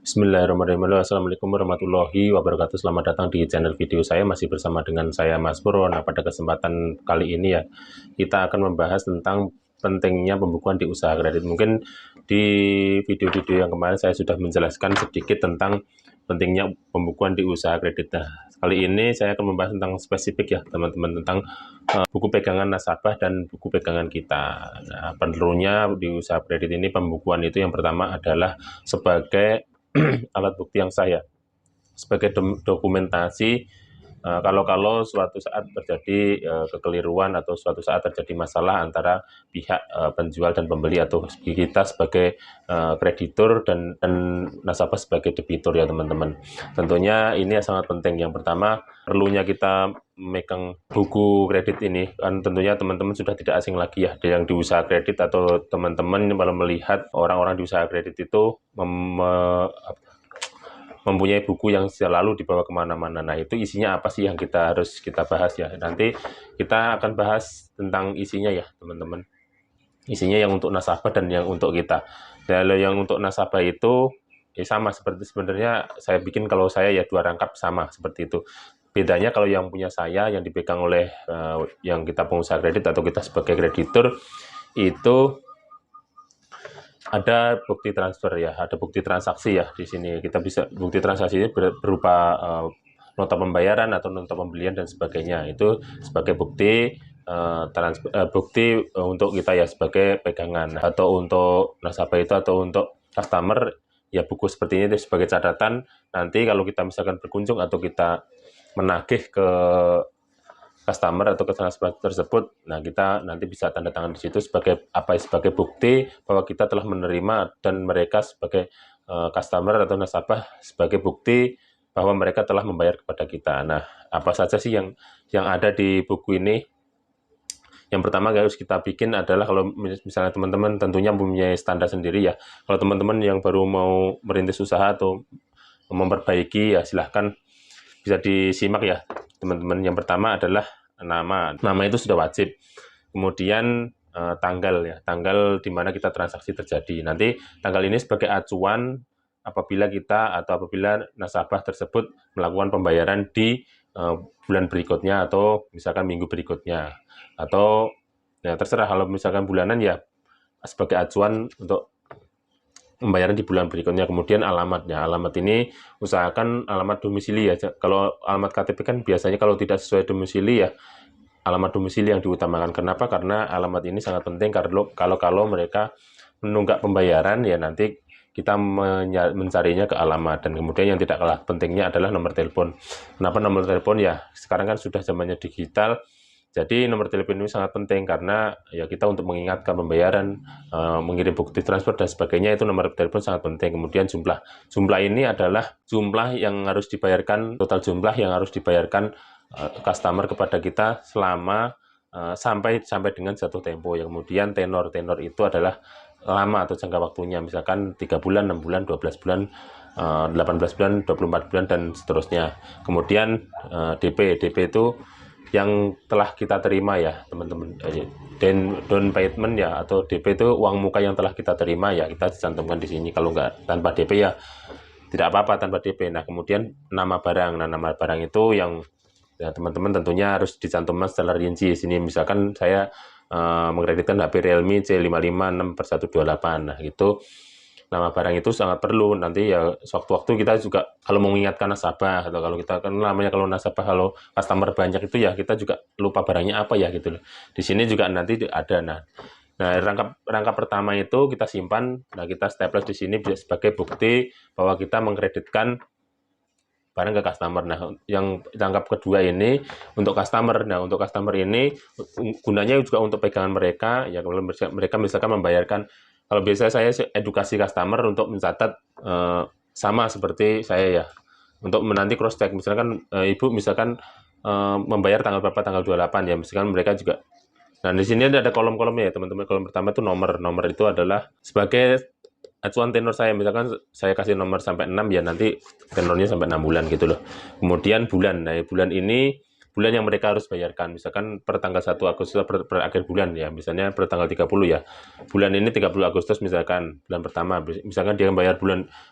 Bismillahirrahmanirrahim. Assalamualaikum warahmatullahi wabarakatuh. Selamat datang di channel video saya. Masih bersama dengan saya Mas Purwo. Nah, pada kesempatan kali ini ya, kita akan membahas tentang pentingnya pembukuan di usaha kredit. Mungkin di video-video yang kemarin saya sudah menjelaskan sedikit tentang pentingnya pembukuan di usaha kredit. Nah, kali ini saya akan membahas tentang spesifik ya, teman-teman, tentang buku pegangan nasabah dan buku pegangan kita. Nah, perlunya di usaha kredit ini pembukuan itu yang pertama adalah sebagai alat bukti yang sah ya, sebagai dokumentasi kalau suatu saat terjadi kekeliruan atau suatu saat terjadi masalah antara pihak penjual dan pembeli, atau kita sebagai kreditur dan nasabah sebagai debitur ya teman-teman. Tentunya ini sangat penting. Yang pertama, perlunya kita memegang buku kredit ini kan tentunya teman-teman sudah tidak asing lagi ya, yang di usaha kredit atau teman-teman kalau melihat orang-orang di usaha kredit itu mempunyai buku yang selalu dibawa kemana-mana. Nah, itu isinya apa sih yang harus kita bahas ya. Nanti kita akan bahas tentang isinya ya, teman-teman. Isinya yang untuk nasabah dan yang untuk kita. Kalau yang untuk nasabah itu ya sama seperti sebenarnya saya bikin, kalau saya ya 2 rangkap sama seperti itu. Bedanya kalau yang punya saya, yang dipegang oleh yang kita pengusaha kredit atau kita sebagai kreditur, itu ada bukti transfer ya, ada bukti transaksi ya di sini. Kita bisa bukti transaksi ini berupa nota pembayaran atau nota pembelian dan sebagainya. Itu sebagai bukti bukti untuk kita ya sebagai pegangan, atau untuk nasabah itu atau untuk customer ya, buku seperti ini sebagai catatan. Nanti kalau kita misalkan berkunjung atau kita menagih ke customer atau ke nasabah tersebut, nah kita nanti bisa tanda tangan di situ sebagai apa? Sebagai bukti bahwa kita telah menerima, dan mereka sebagai customer atau nasabah sebagai bukti bahwa mereka telah membayar kepada kita. Nah, apa saja sih yang ada di buku ini? Yang pertama harus kita bikin adalah, kalau misalnya teman-teman tentunya mempunyai standar sendiri ya. Kalau teman-teman yang baru mau merintis usaha atau memperbaiki ya, silahkan bisa disimak ya teman-teman. Yang pertama adalah nama itu sudah wajib. Kemudian tanggal ya, tanggal di mana kita transaksi terjadi. Nanti tanggal ini sebagai acuan apabila nasabah tersebut melakukan pembayaran di bulan berikutnya atau misalkan minggu berikutnya, atau ya terserah, kalau misalkan bulanan ya sebagai acuan untuk pembayaran di bulan berikutnya. Kemudian alamatnya, alamat ini usahakan alamat domisili ya. Kalau alamat KTP kan biasanya kalau tidak sesuai domisili ya, alamat domisili yang diutamakan. Kenapa? Karena alamat ini sangat penting. Kalau mereka menunggak pembayaran ya, nanti kita mencarinya ke alamat. Dan kemudian yang tidak kalah pentingnya adalah nomor telepon. Kenapa nomor telepon? Ya sekarang kan sudah zamannya digital. Jadi nomor telepon ini sangat penting karena ya kita untuk mengingatkan pembayaran, mengirim bukti transfer dan sebagainya, itu nomor telepon sangat penting. Kemudian jumlah ini adalah jumlah yang harus dibayarkan, total jumlah yang harus dibayarkan customer kepada kita selama sampai dengan jatuh tempo. Yang kemudian tenor itu adalah lama atau jangka waktunya, misalkan 3 bulan, 6 bulan, 12 bulan, 18 bulan, 24 bulan dan seterusnya. Kemudian DP itu yang telah kita terima ya teman-teman. Down payment ya, atau DP itu uang muka yang telah kita terima ya, kita cantumkan di sini. Kalau nggak tanpa DP ya tidak apa-apa tanpa DP. Nah, kemudian nama barang. Nah, nama barang itu yang ya teman-teman tentunya harus dicantumkan secara rinci di sini. Misalkan saya mengkreditkan HP Realme C55 6/128. Nah, itu nama barang itu sangat perlu. Nanti ya sewaktu-waktu kita juga kalau mengingatkan nasabah, atau kalau kita kan namanya, kalau nasabah, kalau customer banyak itu ya kita juga lupa barangnya apa ya gitu loh. Di sini juga nanti ada. Nah, rangkap pertama itu kita simpan. Nah, kita staples di sini sebagai bukti bahwa kita mengkreditkan barang ke customer. Nah, yang rangkap kedua ini untuk customer. Nah, untuk customer ini gunanya juga untuk pegangan mereka ya, kalau mereka misalkan membayarkan. Kalau biasa saya edukasi customer untuk mencatat sama seperti saya ya, untuk menanti cross check. Misalkan ibu misalkan membayar tanggal berapa, tanggal 28 ya, misalkan mereka juga. Nah, di sini ada kolom-kolomnya ya teman-teman. Kolom pertama itu nomor itu adalah sebagai acuan tenor saya. Misalkan saya kasih nomor sampai 6 ya, nanti tenornya sampai 6 bulan gitu loh. Kemudian bulan. Nah, bulan ini bulan yang mereka harus bayarkan. Misalkan per tanggal 1 Agustus per akhir bulan ya, misalnya per tanggal 30 ya. Bulan ini 30 Agustus misalkan bulan pertama. Misalkan dia bayar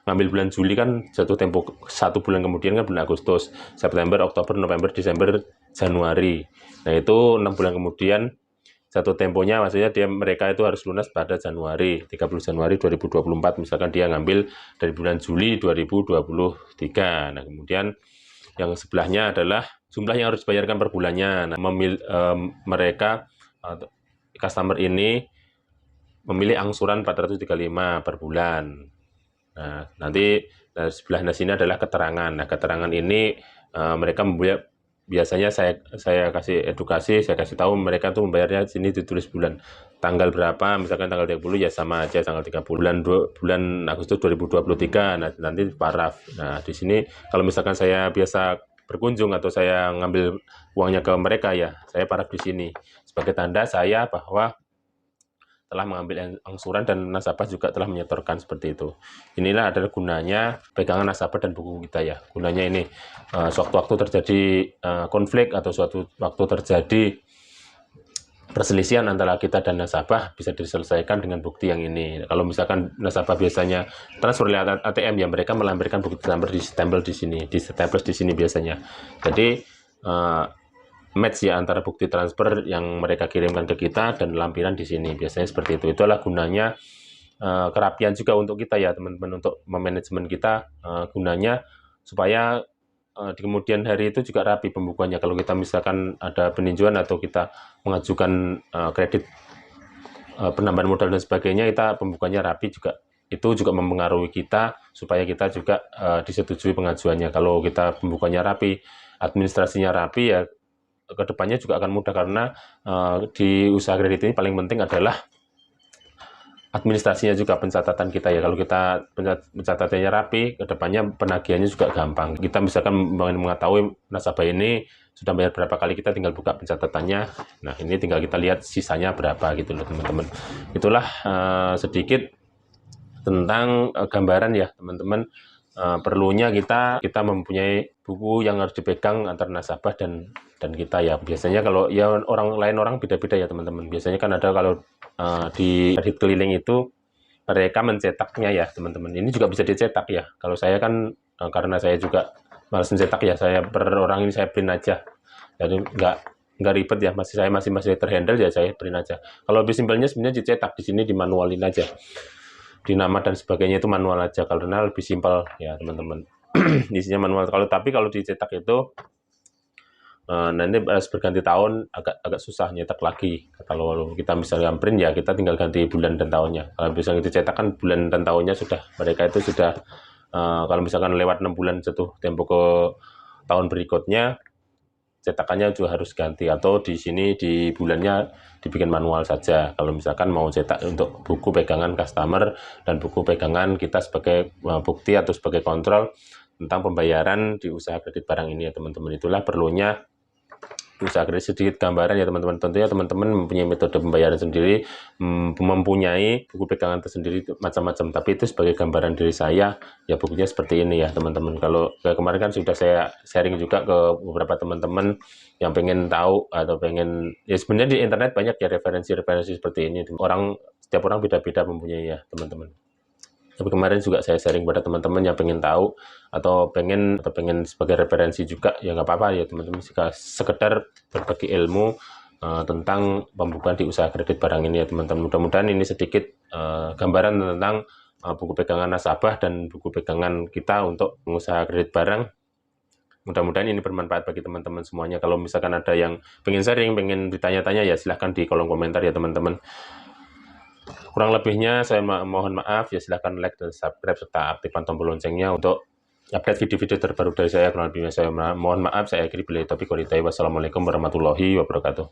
ngambil bulan Juli kan jatuh tempo 1 bulan kemudian kan bulan Agustus, September, Oktober, November, Desember, Januari. Nah, itu 6 bulan kemudian jatuh temponya, maksudnya mereka itu harus lunas pada Januari, 30 Januari 2024, misalkan dia ngambil dari bulan Juli 2023. Nah, kemudian yang sebelahnya adalah jumlah yang harus dibayarkan per bulannya. Nah, mereka customer ini memilih angsuran 435 per bulan. Nah, nanti sebelah sini adalah keterangan. Nah, keterangan ini mereka biasanya saya kasih edukasi, saya kasih tahu mereka tuh membayarnya sini ditulis bulan tanggal berapa, misalkan tanggal 30 ya sama aja tanggal 30 bulan Agustus 2023. Nah, nanti paraf. Nah, di sini kalau misalkan saya biasa berkunjung atau saya ngambil uangnya ke mereka ya, saya paraf di sini sebagai tanda saya bahwa telah mengambil angsuran dan nasabah juga telah menyetorkan seperti itu. Inilah adalah gunanya pegangan nasabah dan buku kita ya. Gunanya ini sewaktu-waktu terjadi konflik atau suatu waktu terjadi perselisihan antara kita dan nasabah bisa diselesaikan dengan bukti yang ini. Kalau misalkan nasabah biasanya transfer lewat ATM ya, mereka melampirkan bukti transfer di stempel di sini biasanya. Jadi match ya antara bukti transfer yang mereka kirimkan ke kita dan lampiran di sini, biasanya seperti itu. Itulah gunanya kerapian juga untuk kita ya teman-teman, untuk memanajemen kita, gunanya supaya di kemudian hari itu juga rapi pembukuannya. Kalau kita misalkan ada peninjauan atau kita mengajukan kredit penambahan modal dan sebagainya, kita pembukuannya rapi juga. Itu juga mempengaruhi kita supaya kita juga disetujui pengajuannya. Kalau kita pembukuannya rapi, administrasinya rapi ya, kedepannya juga akan mudah, karena di usaha kredit ini paling penting adalah administrasinya juga, pencatatan kita ya. Kalau kita pencatatannya rapi, kedepannya penagihannya juga gampang. Kita misalkan mengetahui nasabah ini sudah bayar berapa kali, kita tinggal buka pencatatannya. Nah, ini tinggal kita lihat sisanya berapa gitu loh teman-teman. Itulah sedikit tentang gambaran ya teman-teman. Perlunya kita mempunyai buku yang harus dipegang antar nasabah dan kita ya. Biasanya kalau ya orang beda-beda ya teman-teman. Biasanya kan ada kalau di kredit keliling itu mereka mencetaknya ya teman-teman. Ini juga bisa dicetak ya. Kalau saya kan karena saya juga malas mencetak ya, saya per orang ini saya print aja. Jadi nggak ribet ya, saya masih terhandle ya, saya print aja. Kalau lebih simpelnya sebenarnya dicetak, di sini dimanualin aja. Di nama dan sebagainya itu manual aja karena lebih simpel ya teman-teman. Isinya manual. Tapi kalau dicetak itu nanti berganti tahun agak susah nyetak lagi. Kalau kita misalnya print ya, kita tinggal ganti bulan dan tahunnya. Kalau misalnya dicetak kan bulan dan tahunnya mereka itu sudah kalau misalkan lewat 6 bulan jatuh tempo ke tahun berikutnya, cetakannya juga harus ganti, atau di sini di bulannya dibikin manual saja. Kalau misalkan mau cetak untuk buku pegangan customer dan buku pegangan kita sebagai bukti atau sebagai kontrol tentang pembayaran di usaha kredit barang ini ya teman-teman. Itulah perlunya usaha kredit. Sedikit gambaran ya teman-teman. Tentunya teman-teman mempunyai metode pembayaran sendiri, mempunyai buku pegangan tersendiri macam-macam, tapi itu sebagai gambaran diri saya ya, bukunya seperti ini ya teman-teman. Kalau kemarin kan sudah saya sharing juga ke beberapa teman-teman yang pengen tahu atau pengen ya, sebenarnya di internet banyak ya referensi seperti ini. Setiap orang beda-beda mempunyai ya teman-teman. Tapi kemarin juga saya sharing pada teman-teman yang pengen tahu atau pengen sebagai referensi juga ya, nggak apa-apa ya teman-teman, jika sekedar berbagi ilmu tentang pembukuan di usaha kredit barang ini ya teman-teman. Mudah-mudahan ini sedikit gambaran tentang buku pegangan nasabah dan buku pegangan kita untuk mengusaha kredit barang. Mudah-mudahan ini bermanfaat bagi teman-teman semuanya. Kalau misalkan ada yang pengen sharing, pengen ditanya-tanya ya, silahkan di kolom komentar ya teman-teman. Kurang lebihnya saya mohon maaf ya, silahkan like dan subscribe serta aktifkan tombol loncengnya untuk update video-video terbaru dari saya. Kurang lebihnya saya mohon maaf. Saya akhiri, billahi taufiq wal hidayah. Wassalamualaikum warahmatullahi wabarakatuh.